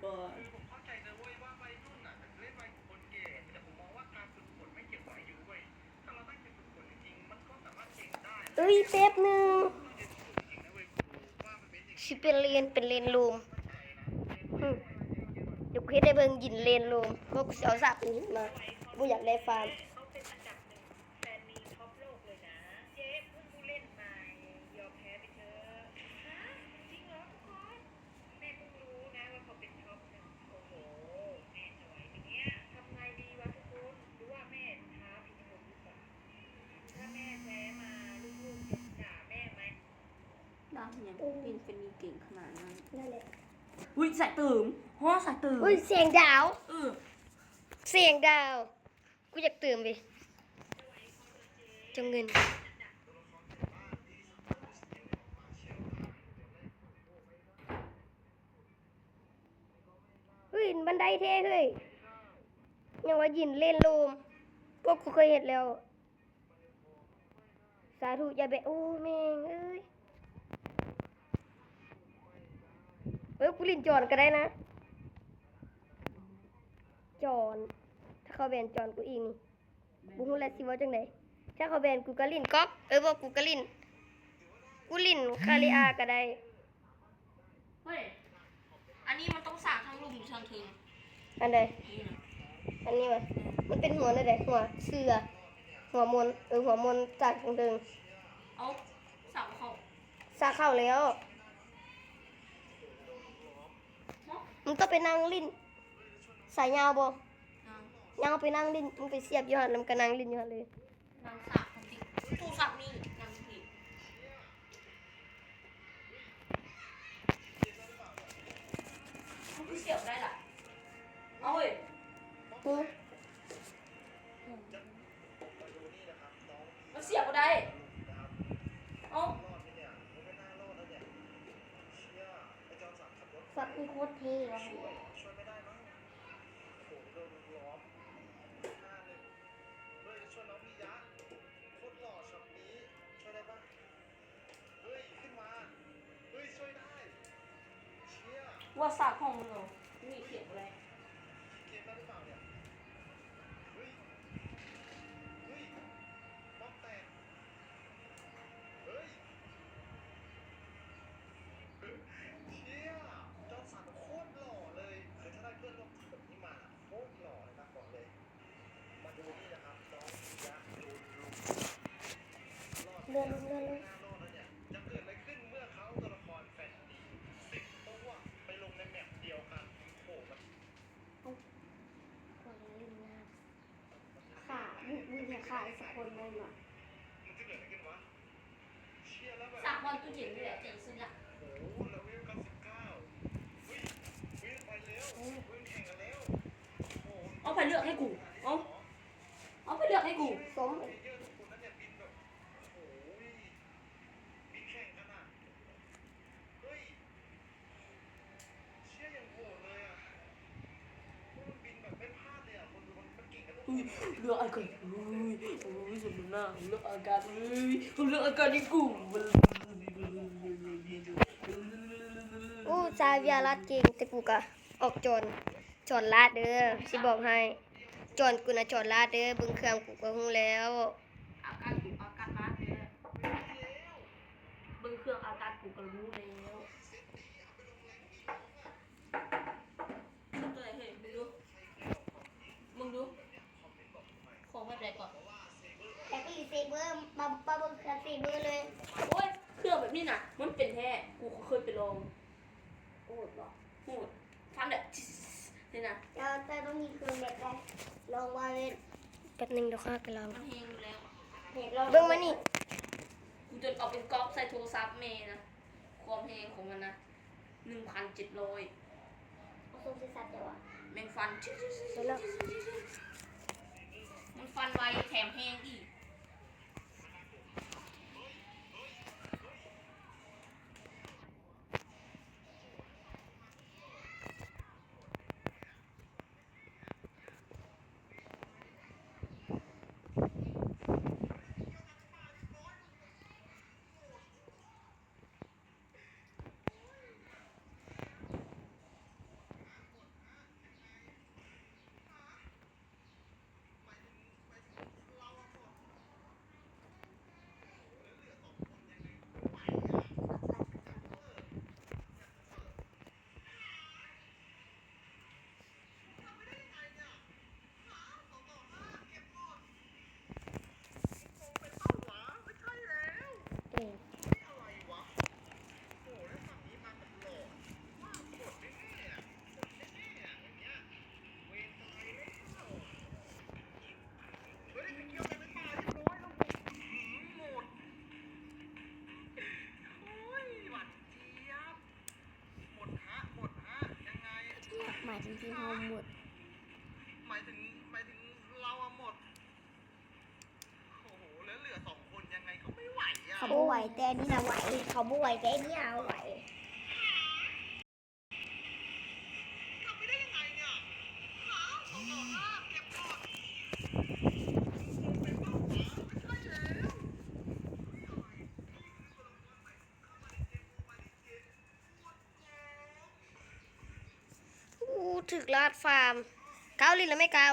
ก่อนผมเข้าใจนะเว้ยว่าวัยรุ่นอ่ะเล่นวัยคนแก่แต่ผมมองว่าการฝึกฝนไม่เกี่ยวกับอายุเว้ยถ้าเราตั้งใจฝึกฝนจริงๆมันก็สามารถเก่งได้เอ้ยแป๊บนึงต้องเรียนสูงจริงนะเว้ยกูว่ามันเป็นอย่างสิเป็นเลนลูมเดี๋ยวกูให้ได้เบิ่งยินเลนลูมเพราะกูสิเอาสากนี้มากูอยากได้ฟาร์มเขาเป็นอันดับหนึ่งแฟนมีท็อปโลกเลยนะเจ๊เพิ่งผู้เล่นใหม่ยอมแพ้ไปเถอะฮะจริงเหรอทุกคนแม่เพิ่งรู้นะว่าเขาเป็นท็อปหนึ่งโอ้โหแม่จะไหวไหมเนี่ยทำไงดีวะทุกคนหรือว่าแม่ท้าผิดคนหรือเปล่าถ้าแม่แพ้มาลูกๆจะด่าแม่ไหมดาวยังเป็นมีเก่งขนาดนั้นนั่นแหละอุ้ยสายตื่มฮอสายตื่มอุ้ยเสียงดาว เออเสียงดาวกูอยากตื่นไปจงเงินเฮ้ยบันไดเท่เฮ้ยยังว่ายินเล่นโลมพวกกูเคยเห็นแล้วสาธุอย่าแบะโอ้แม่งเอ้ยกูลินจอนก็ได้นะจอนถ้าเขาแบนจอนกูอีกนี่บุ้งและสิว่าจังไหนถ้าเขาแบนกูก็ลินก๊อกบอกกูก็ลินคาริอาก็ได้เฮ้ยอันนี้มันต้องสร้างทั้งลุมทั้งถึงอันใดนี่นะอันนี้มันเป็นหัวนั่นแหละหัวเสือหัวมนหัวมนจากตรงเดิมเอาเสาเขาซาเข้าแล้วมึงต้องไปนั่งลิ้นสายยาวบ่ยาวไปนั่งลิ้นมึงไปเสียบอยู่หันแล้วมึงก็นั่งลิ้นอยู่หันเลยนางสาบจริงตู้สับนี่นางผิดมันเสียบได้ล่ะเอาเว้ยมันเสียบก็ได้เอาสัตว์ที่โคตรเท่ว่ะว่าสากของมึงเหรอมีเสียงอะไรเลื่อนจะเกิดอะไรขึ้นเมื่อเขาตัวละครแฟนดี10 ตัวไปลงในแมปเดียวกันโอ้มันขามึงอย่าขาสักคนเลยว่ะมันจะเกิดอะไรขึ้นวะเชียร์แล้วแบบ สากบอลตู้เย็นนี่แหละเจ๋งสุดละโอ้โหเลเวล99วิ่งไปเร็ววิ่งแข่งกันแล้วโอ้เอาไปเลือกให้กูเอาไปเลือกให้กูสมเยอะทุกคนนั้นเนี่ยบินแบบโอ้ยบินแข่งกันอ่ะเฮ้ยเชี่ยอย่างโหดเลยอ่ะมันบินแบบไม่พลาดเลยอ่ะคนดูมันเก่งกันทุกคนเลือกอากาศสมน้ำเลือกอากาศเลือกอากาศให้กูซาเวียรัดเก่งแต่กูกะออกจอนลาดเด้อสิบอกให้จอนกูนะจอนลาดเด้อบึงเครื่องกูก็ฮู้แล้วอากาศร้านเนี่ยบึงเครื่องอากาศกูก็รู้แล้วตัวไหนเฮ้ยมึงดูของแบบไหนก่อนแต่ก็อีเซเบอร์มาบึงเครื่องเซเบอร์เลยโอ้ยเครื่องแบบนี้นะมันเป็นแท้กูเคยไปลองโอ้โหโหดฟันแบบนี่นะแต่ต้องมีเครื่องแบบได้ลองมาเล่นแป๊บนึงเดี๋ยวข้าไปลองมันเฮงอยู่แล้วเบิ่งมานี่กูจนเอาเป็นก๊อกใส่โทรศัพท์เมย์นะความเฮงของมันนะ1,700เอาส่งสิสัตว์เดี๋ยวอ่ะแมงฟันมันฟันไวแถมเฮงอีก ทีมเฮาหมด หมายถึงเราอะหมดโอ้โหแล้วเหลือสองคนยังไงก็ไม่ไหวอะ เขาบ่ไหวแต่อันนี่นะไหว เขาบ่ไหวแต่อันนี่นะไหว ทำไม่ได้ยังไงเนี่ยหาเอาต่อหน้าเก็บก่อนเป็นเป้าหมายไม่ใช่แล้ว อู้ถึกลาดฟาร์มเกาลินแล้วไม่เกา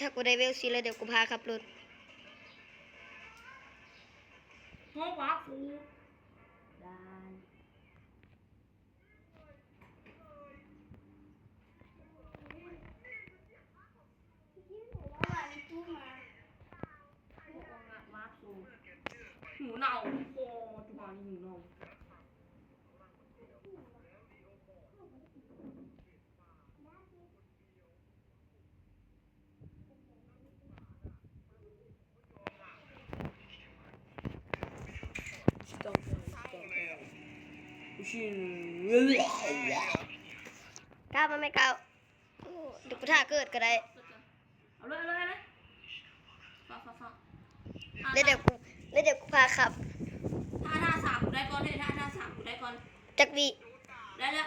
ถ้ากูได้เวลซีแล้วเดี๋ยวกูพาขับรถ ห้องวัดกู ได้ วัดกูหูเน่าโอ้จุฬานี่หูเน่า เก้ามันไม่เก้าเดี๋ยวกูท่าเกิดก็ได้ เอาเลยฟ้า แล้วเดี๋ยวกูพาขับ ถ้าสามกูได้ก่อนเลยถ้าสามกูได้ก่อน จักวี ได้แล้ว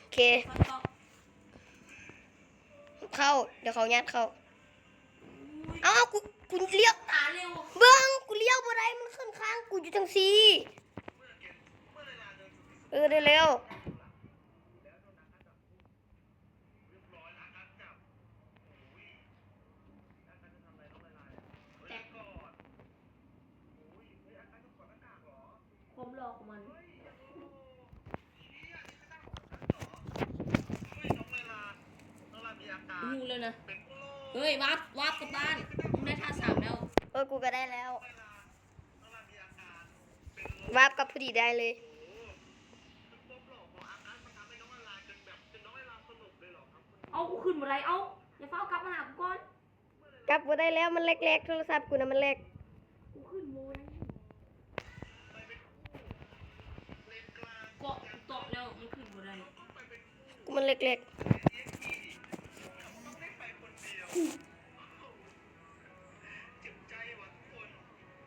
โอเค ฟ้าต่อ เข้า เดี๋ยวเขายัดเข้า เอ้ากูเลี้ยว ตาเร็ว เบิ้งกูเลี้ยวบ่ได้มันขึ้นข้างกูอยู่จังซี่ได้เร็ว คมหลอกมัน เฮ้ยน้องเวลามีอาการ หูเลยนะ เป็นโรค เฮ้ยวับกับบ้านมึงได้ท่าสามแล้ว กูก็ได้แล้ว เวลามีอาการเป็นโรคว าร์ปกับพอดีได้เลย เป็นโรคหลอกของอาการมันทำให้น้องเวลาจนน้องเวลาสลบเลยเหรอครับคุณ เอากูขึ้นมาไรเอาอย่าเฝ้ากลับมาหากูก่อน กลับบ่ได้แล้วมันเล็กๆโทรศัพท์กูนะมันเล็ก กูขึ้นโมย ไปเป็นเลนกลาง เกาะแล้วมันขึ้นมาไร ไปเป็น กูมันเล็ก เอ็กซ์พีต้องได้ไปคนเดียวเจ็บใจว่ะทุกคน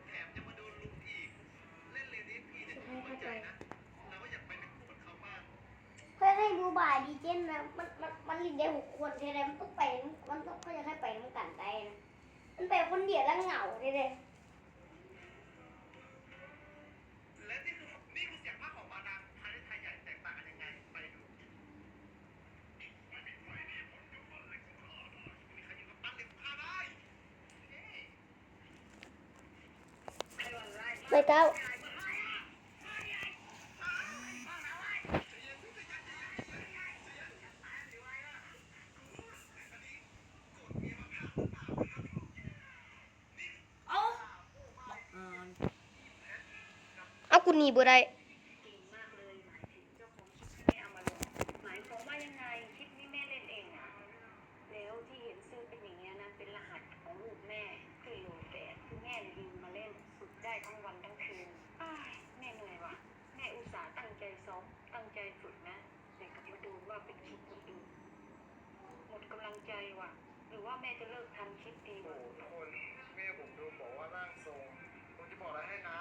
แถมจะมาโดนลุมอีกเล่นเลนเอ็กซ์พีเนี่ยดูมั่นใจนะเราก็อยากไปเป็นคู่กับเขาบ้าง เพื่อให้ดูบ่ายดีเจนนะมันลินได้6 คนใช่ไหมมันต้องไปมันต้องเขาจะให้ไปมันกันได้นะมันไปคนเดียวแล้วเหงาใช่ไหม และนี่คือเสียงภาคของบาดาลไทยไทยใหญ่แตกต่างกันยังไงไปดูมีใครอยู่กับปั้นเหล็กฆ่าได้ ๆไม่เก้า เอา เอากูหนีบ่ได้ เก่งมากเลยหมายถึงเจ้าของคลิปไม่เอามาลงหมายความว่ายังไงคลิปนี้แม่เล่นเองอะแล้วที่เห็นซื้อเป็นอย่างเงี้ยนะเป็นรหัสของลูกแม่คือโหลแปดคือแม่ยืมมาเล่นฝึกได้ทั้งวันทั้งคืนอ้ายแม่เหนื่อยว่ะแม่อุตส่าห์ตั้งใจซ้อมตั้งใจฝึกนะแต่กลับมาดูว่าเป็นคลิปคนอื่นหมดกำลังใจว่ะหรือว่าแม่จะเลิกทำคลิปดี โอ้ วะ ทุกคนแม่ผมดูบอกว่าร่างทรงผมจะบอกอะไรให้นะ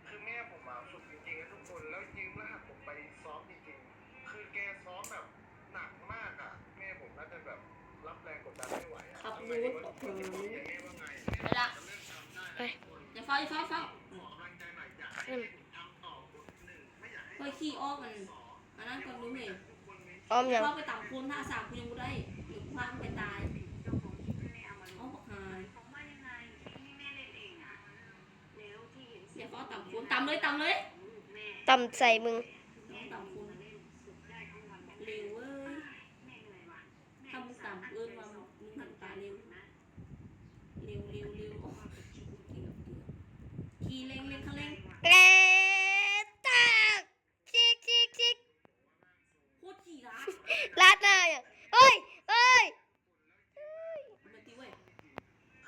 คือแม่ผมฝึกจริงๆนะทุกคนแล้วยืมรหัสผมไปซ้อมจริงๆคือแกซ้อมแบบหนักมากอ่ะแม่ผมน่าจะแบบรับแรงกดดันไม่ไหวอ่ะ ขับ ทำ ร ไม ถ วะทุกคนจะบอกยังไงว่าไง ไปละ จะเริ่มทำได้ ไป ทุกคน อย่าเฝ้า ขอกำลังใจหน่อยอยากให้ผมทำต่อบทหนึ่งไม่อยากให้ เฮ้ยขี้อ้อมันอันนั้นคนรู้เหม ทุกคนมี อ้อมยัง เข้าไปต่ำคนท่าสามกูยังไม่ได้เดี๋ยวกูพามึงไปตาย เจ้าของคลิปไม่เอามาล เอา ง บักหาย ผมว่ายังไงคลิปนี้แม่เล่นเองอะแล้วที่เห็น อย่าเฝ้าต่ำคนต่ำเลย ลูกแม่ ต่ำใส่มึง น้องต่ำคุณเร็วเว้ยถ้ามึงต่ำเกินมามึงทำตาเร็วโอ้ขี่เร่งคันเร่ง เอ๊ะตากชิก โคตรขี่ร้า ลาดหน้าอ่ะเอ้ย มาตีเว้ย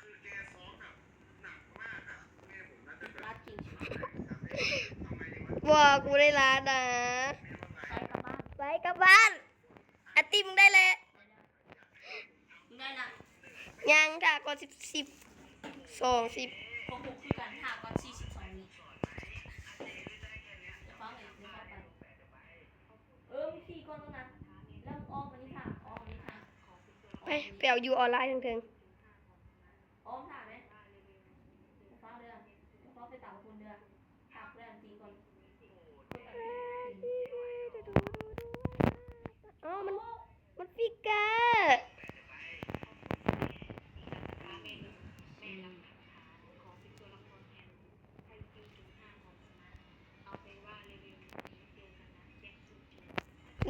คือแกซ้อมแบบหนักมากอ่ะแม่ผมน่าจะแบบ ร้าจริง ทำไมดีวะ บอกกูได้ลาดนะ ไปกลับบ้าน ไปกลับบ้านอาติมงได้เลย มึงได้ละ ยังถ้าก่อน10 20 พวกผมคือการหาก่อน42นี้จะฟังเลยเดี๋ยวฟังไปมึงขี่ก่อนตรงนั้นแล้วมึงอ้อมมานี่ค่ะไปเอาอยู่ออนไลน์ถึง อ้อมถ่ายไหมจะฟังเดือนจะฟังไปต่างคนเดือนถากเพื่อนตีก่อน ๆอ๋อมันฟิกเกอร์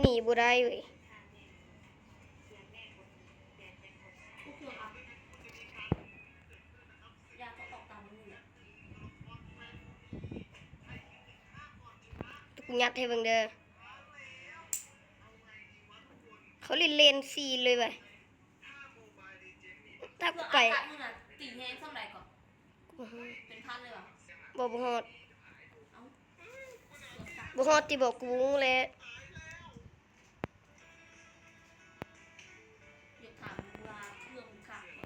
หนีบ่ได้เว้ย พวกเพื่อนครับอยากก็ตอกตามมึงเนี่ย กูยัดให้เบิ่งเด้อเขาเล่นเลนซีเลยเว้ยถ้ากูไป อากาศมึงอ่ะตีแห้งสมัยก่อนเป็นพันเลยเหรอ บ่ฮอด เอ้า บ่ฮอดที่บอกกูแหละ อยากถามมึงว่าเครื่องมึงขาดเหรอ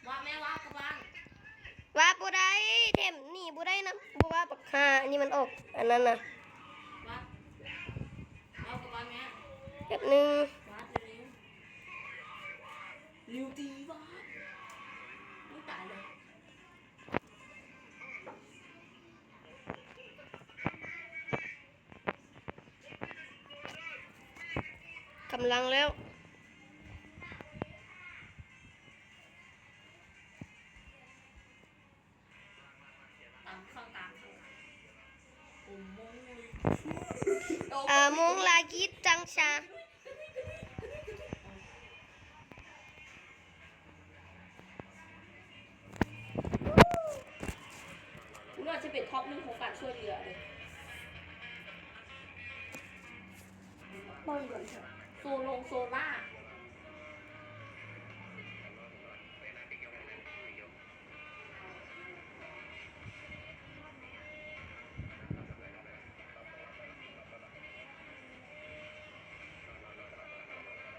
ว่าแม่ว่ากลับบ้าน ว่าบ่ได้เทมหนีบ่ได้นะบ่ว่าบักห่าอันนี้มันออกอันนั้นน่ะ ว่าเอากลับบ้านแม่ แป๊บนึง ว่าเร็วเร็วตีว่าไม่ตายเลย กำลังแล้ว ตามข้างตามข้างผมมงเลย มงลากิดจังชา คุณว่าจะเป็นท็อปหนึ่งของการช่วยเหลือเลยโซล่า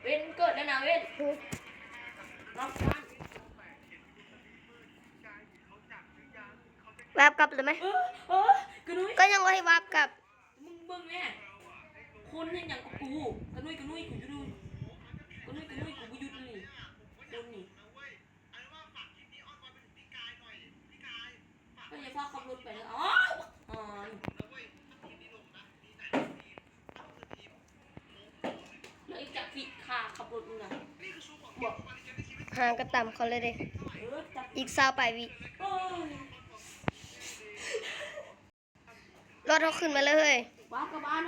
เว้นเกิดแล้วนะเว้นรับบ้าน วาบกลับเลยไหม กระนุ้ย ก็ยังว่าให้วาบกลับ มึงเบิ่งแม่คนเห็นอย่างกับกูกระนุ้ยกูจะดูกระนุ้ยกูบ่หยุดเลยคนนี่ก็อย่าพาขับรถไปเลยอ๋อแล้วอีกจับผิดค่ะขับรถมึงอ่ะบอก ห่างกระต่ำเขาเลยเด้ จับ อีก20ปลายวิ โอ้ย รถเขาขึ้นมาเลยเฮ้ย ว้าวกลับบ้าน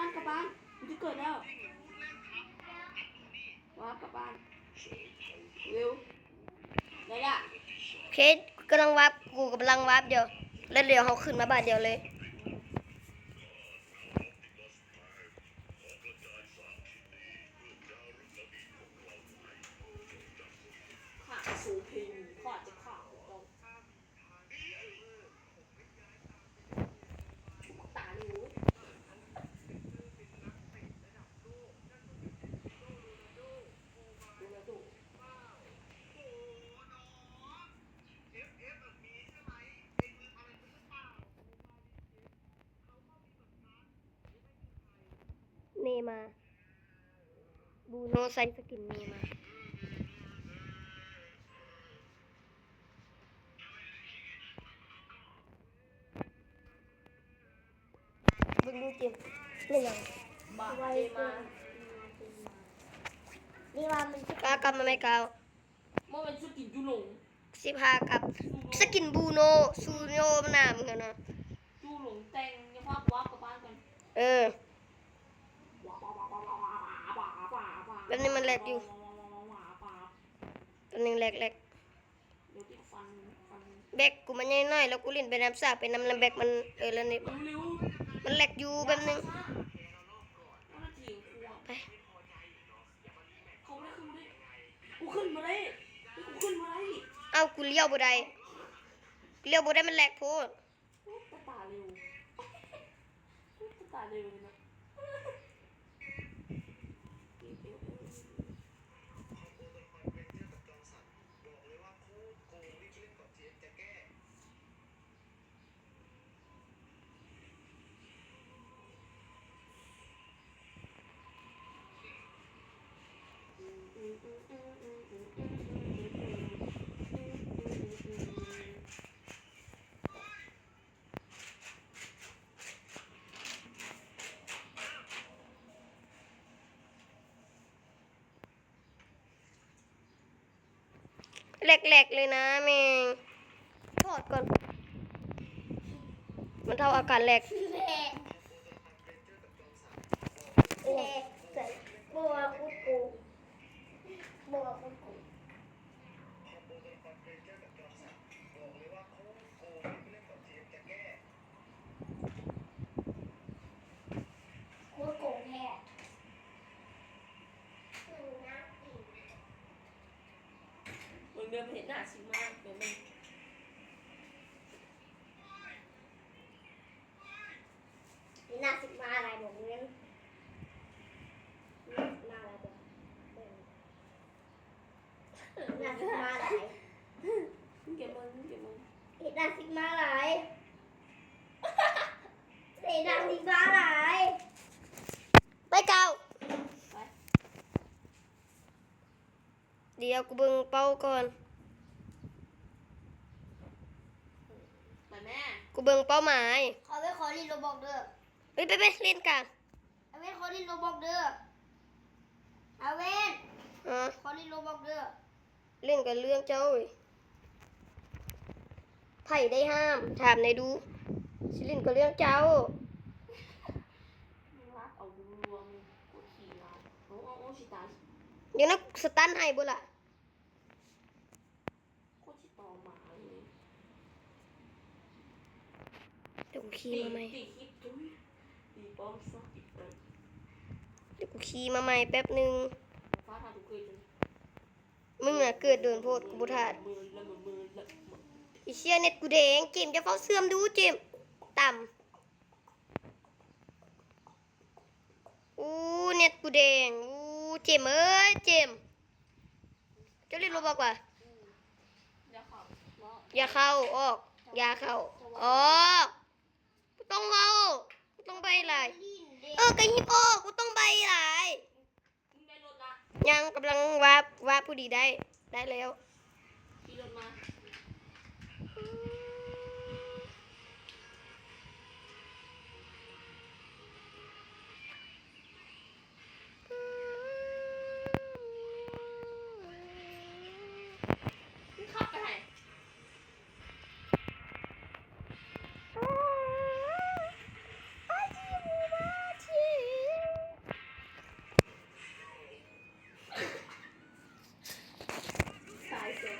กูจะเกิดแล้วว้าวกลับบ้านเร็วไหนล่ะ เคสกำลังวาบกูกำลังวาบเดียวแล้วเดี๋ยวเขาขึ้นมาบาทเดียวเลย ขาดสูเพลงขาดจะขาดเราตาดูดูนะดู เนมาร์บูโนใส่สกินเนมาร์เบิ่งดูเกมเล่นยัง บาเจมา นี่ว่ามันจะ กล้ากลับมาไหมกาว เมื่อวันสุดกินจุหลง 15กับสกินบูโนซูโนหน้ามึงอะเนาะ จูหลงแตงยังว่าวับกับบ้านกัน เออแบบนี้มันแหลกอยู่ตัวนึงแหลก เดี๋ยวติดฟัน แบกกูมันน้อยๆแล้วกูเล่นไปน้ำสาไปน้ำลำแบกมันแล้วนี่ เร็ว มันแหลกอยู่แบบนึง ไป เขาไม่ได้กูขึ้นมาได้กูขึ้นมาได้ เอากูเลี้ยวบ่ได้เลี้ยวบ่ได้มันแหลกโพด ตาเร็วตาเร็วนะ แหลกๆเลยนะแม่งถอดก่อน มันเท่าอาการแหลก แหลกใส่บัวคุดกูบัวคุดกูคุดโกงแท้ มึงเดินไปเห็นหน้าชิมากเดี๋ยวมึง น่าสิมาอะไรบอกเงี้ยมาอะไรบอกน่าสิมาอะไร เก็บมึง น่าสิมาอะไรเสียดังสิมาอะไร ไปเก่า ไป เดี๋ยวกูเบิ่งเป้าก่อน ไปแม่ กูเบิ่งเป้าหมาย ขอไปขอลินโรบอกเด้อ ไปเล่นกัน เอาเว้นขอลินโรบอกเด้อเอาเว้น อ่ะ ขอลินโรบอกเด้อ เล่นกันเรื่องเจ้าเว้ยไผ่ได้ห้าม ถามในอยดูสิเล่นกับเรื่องเจ้า รักเอารวมกูขี่เราโอ้ชิตา เดี๋ยวนะสตันให้บ่ล่ะ โคชิตอหมาเลย เดี๋ยวกูขี่มาใหม่ ตีคลิปตุ้ยตีป้อมซะอีกเลย เดี๋ยวกูขี่มาใหม่แป๊บหนึง ฟ้าทาทุกเคยจน มึงน่ะเกิดเดินโพดกูบ่ทาด มือละมือละ ไอ้เชี่ยเน็ตกูแดงเกมจะเฝ้าเสื่อมดูเจมต่ำอู้เน็ตกูแดงอู้เจมเอ้ยเจมเจ้าเล่นโรบอกว่า อย่าขับเนาะ อย่าเข้าออก อย่าเข้าออกกูต้องเว้ากูต้องไปหลาย ลินเด้ กระหิบออกกูต้องไปหลาย มึงได้รถละ ยังกำลังวาผู้ดีได้แล้ว ขี่รถมา ขับไปไหนสายเสีย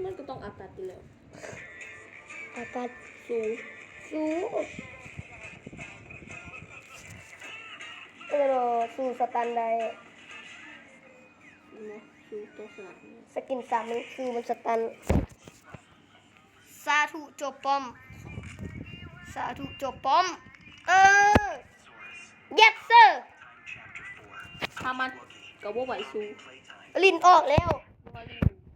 มันก็ต้องอากาศดีแล้ว อากาศสูสู่สตันได้ เนาะชูตัวสลัดเนี่ย สกิน3มันสู่มันสตันสาธุจบป้อมสาธุจบป้อมyes sir ถ้ามันก็บ่ไหวสู้ ลินออกแล้ว